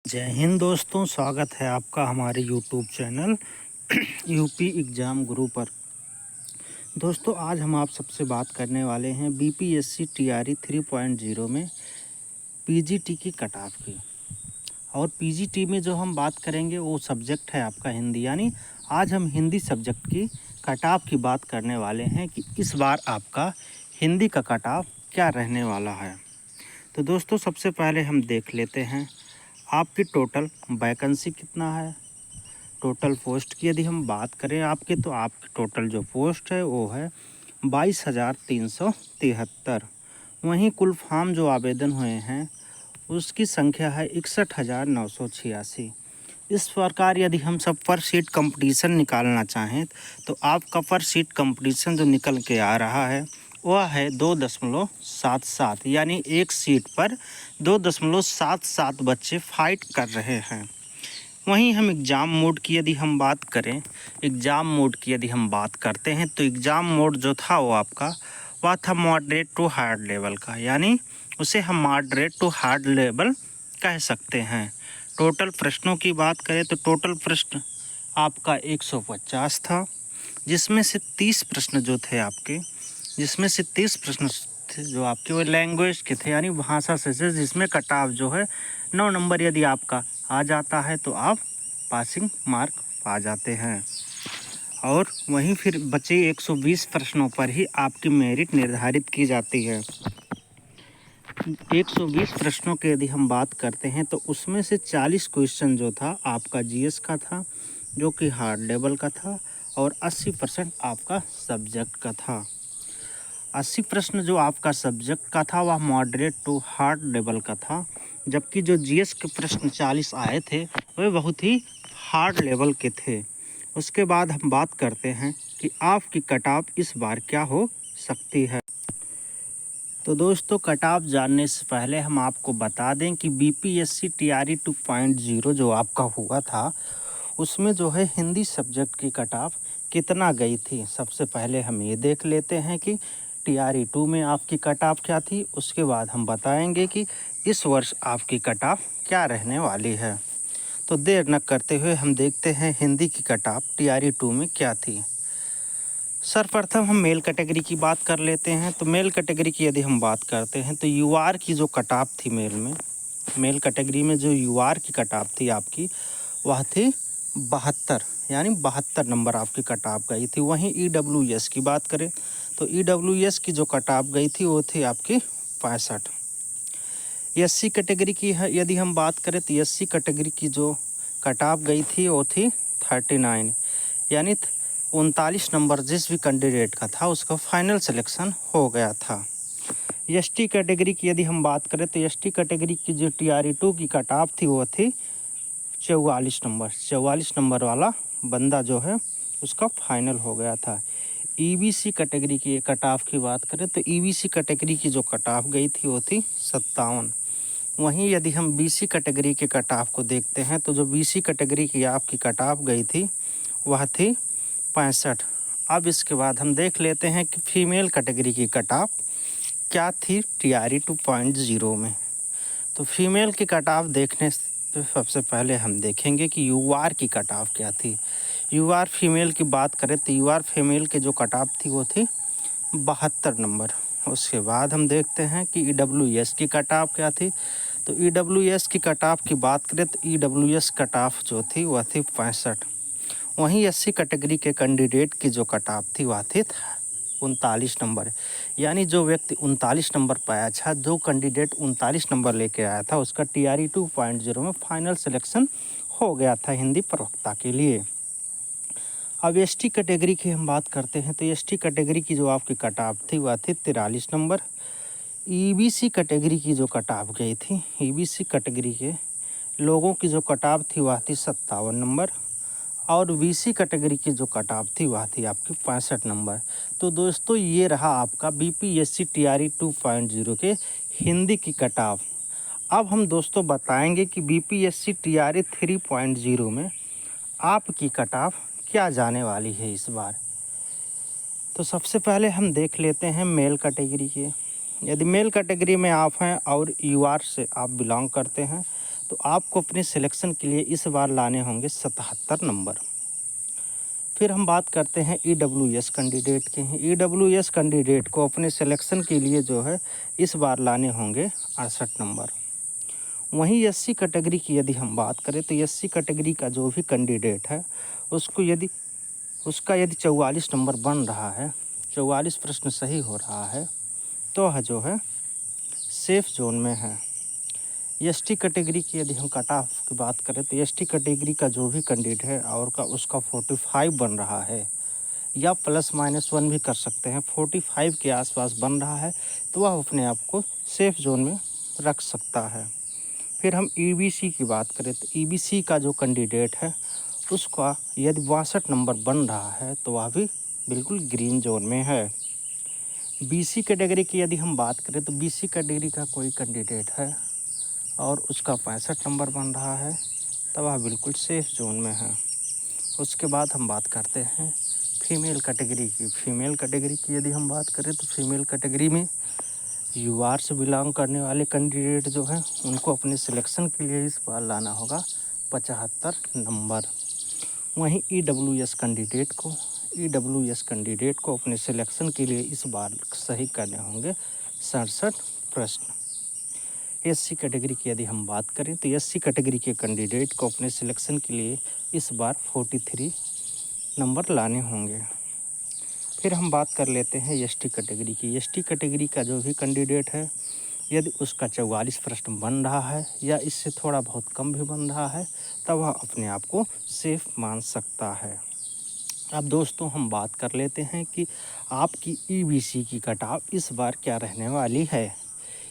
जय हिंद दोस्तों, स्वागत है आपका हमारे यूट्यूब चैनल यूपी एग्ज़ाम गुरु पर। दोस्तों, आज हम आप सबसे बात करने वाले हैं बीपीएससी टीआरई 3.0 में पीजीटी की कट ऑफ की। और पीजीटी में जो हम बात करेंगे वो सब्जेक्ट है आपका हिंदी, यानी आज हम हिंदी सब्जेक्ट की कट ऑफ की बात करने वाले हैं कि इस बार आपका हिंदी का कट ऑफ क्या रहने वाला है। तो दोस्तों, सबसे पहले हम देख लेते हैं आपकी टोटल वैकेंसी कितना है। टोटल पोस्ट की यदि हम बात करें आपके, तो आपकी टोटल जो पोस्ट है वो है 22,373। वहीं कुल फॉर्म जो आवेदन हुए हैं उसकी संख्या है 61,986। इस प्रकार यदि हम सब पर सीट कंपटीशन निकालना चाहें तो आपका पर सीट कंपटीशन जो निकल के आ रहा है वह है 2.77, यानी एक सीट पर 2.77 बच्चे फाइट कर रहे हैं। वहीं हम एग्ज़ाम मोड की यदि हम बात करें, एग्ज़ाम मोड की यदि हम बात करते हैं तो एग्ज़ाम मोड जो था वह था मॉडरेट टू हार्ड लेवल का, यानी उसे हम मॉडरेट टू हार्ड लेवल कह सकते हैं। टोटल प्रश्नों की बात करें तो टोटल प्रश्न आपका 150 था, जिसमें से 30 प्रश्न जो थे आपके, जिसमें से 30 प्रश्न थे जो आपके वो लैंग्वेज के थे, यानी भाषा से, जिसमें कट ऑफ जो है 9 नंबर यदि आपका आ जाता है तो आप पासिंग मार्क पा जाते हैं। और वहीं फिर बचे 120 प्रश्नों पर ही आपकी मेरिट निर्धारित की जाती है। 120 प्रश्नों की यदि हम बात करते हैं तो उसमें से 40 क्वेश्चन जो था आपका जीएस का था, जो कि हार्ड लेवल का था, और 80% आपका सब्जेक्ट का था। 80 प्रश्न जो आपका सब्जेक्ट का था वह मॉडरेट टू हार्ड लेवल का था, जबकि जो जीएस के प्रश्न 40 आए थे वे बहुत ही हार्ड लेवल के थे। उसके बाद हम बात करते हैं कि आपकी कट ऑफ इस बार क्या हो सकती है। तो दोस्तों, कट ऑफ जानने से पहले हम आपको बता दें कि बीपीएससी टीआरई 2.0 जो आपका हुआ था उसमें जो है हिंदी सब्जेक्ट की कट ऑफ कितना गई थी। सबसे पहले हम ये देख लेते हैं कि टीआरई 2 में आपकी कट ऑफ क्या थी, उसके बाद हम बताएंगे कि इस वर्ष आपकी कट ऑफ क्या रहने वाली है। तो देर न करते हुए हम देखते हैं हिंदी की कट ऑफ टीआरई 2 में क्या थी। सर्वप्रथम हम मेल कैटेगरी की बात कर लेते हैं। तो मेल कैटेगरी की यदि हम बात करते हैं तो यूआर की जो कट ऑफ थी मेल कैटेगरी में जो यूआर की कट ऑफ थी आपकी वह थी 72, यानी 72 नंबर आपकी कट ऑफ गई थी। वहीं ईडब्ल्यूएस की बात करें तो ईडब्ल्यूएस की जो कट ऑफ गई थी वो थी आपकी 65। एससी कैटेगरी की है यदि हम बात करें तो एससी कैटेगरी की जो कट ऑफ गई थी वो थी 39, यानी 39 नंबर जिस भी कैंडिडेट का था उसका फाइनल सिलेक्शन हो गया था। एसटी कैटेगरी की यदि हम बात करें तो एसटी कैटेगरी की जो टीआरई 2 की कट ऑफ थी वो थी 44 नंबर वाला बंदा जो है उसका फाइनल हो गया था। ईबीसी कैटेगरी की कट ऑफ की बात करें तो ईबीसी कैटेगरी की जो कट ऑफ गई थी वो थी 57। वहीं यदि हम बीसी कैटेगरी के कट ऑफ को देखते हैं तो जो बीसी कैटेगरी की आपकी कट ऑफ गई थी वह थी 65। अब इसके बाद हम देख लेते हैं कि फीमेल कैटेगरी की कट ऑफ क्या थी टीआरई 2.0 में। तो फीमेल की कट ऑफ देखने से सबसे पहले हम देखेंगे कि यूआर की कट ऑफ क्या थी। यूआर फीमेल की बात करें तो यूआर फीमेल के जो कट ऑफ थी वो थी 72 नंबर। उसके बाद हम देखते हैं कि ईडब्ल्यूएस की कट ऑफ क्या थी। तो ईडब्ल्यूएस की कट ऑफ की बात करें तो ईडब्ल्यूएस कट ऑफ जो थी वह थी 65। वहीं एससी कैटेगरी के कैंडिडेट की जो कट ऑफ थी वह थी 39 नंबर, यानी जो व्यक्ति 39 नंबर पाया था, जो कैंडिडेट 39 नंबर लेके आया था उसका टीआरई 2.0 में फाइनल सिलेक्शन हो गया था हिंदी प्रवक्ता के लिए। अब एसटी कैटेगरी की हम बात करते हैं तो एसटी कैटेगरी की जो आपकी कट ऑफ थी वह थी 43 नंबर। ईबीसी कैटेगरी की जो कट ऑफ गई थी, ईबीसी कैटेगरी के लोगों की जो कट ऑफ थी वह थी 57 नंबर। और बीसी कैटेगरी की जो कट ऑफ थी वह थी आपकी 65 नंबर। तो दोस्तों, ये रहा आपका बीपीएससी टीआरई 2.0 के हिंदी की कट ऑफ। अब हम दोस्तों बताएंगे कि बीपीएससी टीआरई 3.0 में आपकी कट ऑफ क्या जाने वाली है इस बार। तो सबसे पहले हम देख लेते हैं मेल कैटेगरी के। यदि मेल कैटेगरी में आप हैं और यूआर से आप बिलोंग करते हैं तो आपको अपने सिलेक्शन के लिए इस बार लाने होंगे 77 नंबर। फिर हम बात करते हैं EWS कैंडिडेट के हैं। EWS कैंडिडेट को अपने सिलेक्शन के लिए जो है इस बार लाने होंगे 68 नंबर। वहीं SC कैटेगरी की यदि हम बात करें तो SC कैटेगरी का जो भी कैंडिडेट है उसका यदि 44 नंबर बन रहा है, 44 प्रश्न सही हो रहा है, तो वह जो है सेफ जोन में है। ST कैटेगरी की यदि हम कट ऑफ की बात करें तो ST कैटेगरी का जो भी कैंडिडेट है और उसका 45 बन रहा है या +-1 भी कर सकते हैं, 45 के आसपास बन रहा है, तो वह अपने आप को सेफ जोन में रख सकता है। फिर हम EBC की बात करें तो EBC का जो कैंडिडेट है उसका यदि 62 नंबर बन रहा है तो वह भी बिल्कुल ग्रीन जोन में है। BC कैटेगरी की यदि हम बात करें तो BC कैटेगरी का कोई कैंडिडेट है और उसका 65 नंबर बन रहा है तो वह बिल्कुल सेफ जोन में है। उसके बाद हम बात करते हैं फीमेल कैटेगरी की। फीमेल कैटेगरी की यदि हम बात करें तो फीमेल कैटेगरी में UR से बिलोंग करने वाले कैंडिडेट जो हैं उनको अपने सिलेक्शन के लिए इस बार लाना होगा 75 नंबर। वहीं EWS कैंडिडेट को अपने सिलेक्शन के लिए इस बार सही करने होंगे 67 प्रश्न। SC कैटेगरी की यदि हम बात करें तो SC कैटेगरी के कैंडिडेट को अपने सिलेक्शन के लिए इस बार 43 नंबर लाने होंगे। फिर हम बात कर लेते हैं ST कैटेगरी की। ST कैटेगरी का जो भी कैंडिडेट है यदि उसका 44 प्रश्न बन रहा है या इससे थोड़ा बहुत कम भी बन रहा है तब वह अपने आप को सेफ मान सकता है। अब दोस्तों हम बात कर लेते हैं कि आपकी EBC की कट ऑफ इस बार क्या रहने वाली है।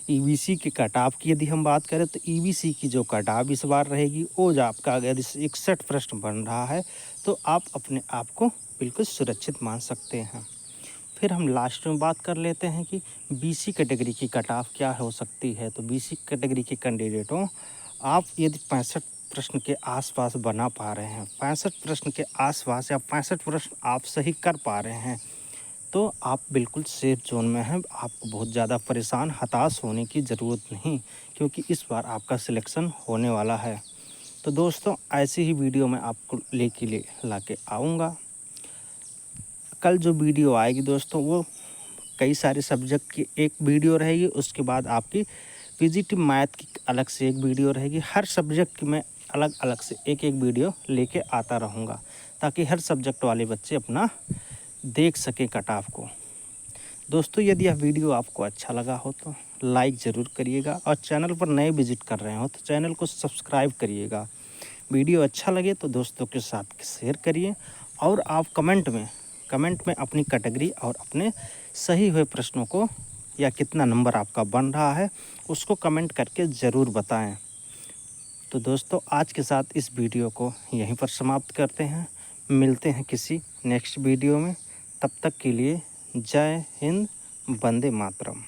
EBC की कट ऑफ की यदि हम बात करें तो EBC की जो कट ऑफ इस बार रहेगी वो जो आपका अगर 61 प्रश्न बन रहा है तो आप अपने आप को बिल्कुल सुरक्षित मान सकते हैं। फिर हम लास्ट में बात कर लेते हैं कि BC कैटेगरी की कट ऑफ क्या हो सकती है। तो BC कैटेगरी के कैंडिडेटों आप यदि 65 प्रश्न के आसपास बना पा रहे हैं, 65 प्रश्न के आसपास या 65 प्रश्न आप सही कर पा रहे हैं तो आप बिल्कुल सेफ जोन में हैं। आपको बहुत ज़्यादा परेशान हताश होने की ज़रूरत नहीं, क्योंकि इस बार आपका सिलेक्शन होने वाला है। तो दोस्तों ऐसी ही वीडियो मैं आपको ला के आऊँगा। कल जो वीडियो आएगी दोस्तों वो कई सारे सब्जेक्ट की एक वीडियो रहेगी, उसके बाद आपकी PGT मैथ की अलग से एक वीडियो रहेगी। हर सब्जेक्ट की मैं अलग अलग से एक एक वीडियो लेके आता रहूँगा ताकि हर सब्जेक्ट वाले बच्चे अपना देख सकें कट ऑफ को। दोस्तों यदि यह वीडियो आपको अच्छा लगा हो तो लाइक ज़रूर करिएगा और चैनल पर नए विजिट कर रहे हो तो चैनल को सब्सक्राइब करिएगा। वीडियो अच्छा लगे तो दोस्तों के साथ शेयर करिए और आप कमेंट में अपनी कैटेगरी और अपने सही हुए प्रश्नों को या कितना नंबर आपका बन रहा है उसको कमेंट करके ज़रूर बताएं। तो दोस्तों आज के साथ इस वीडियो को यहीं पर समाप्त करते हैं। मिलते हैं किसी नेक्स्ट वीडियो में। तब तक के लिए जय हिंद, वंदे मातरम।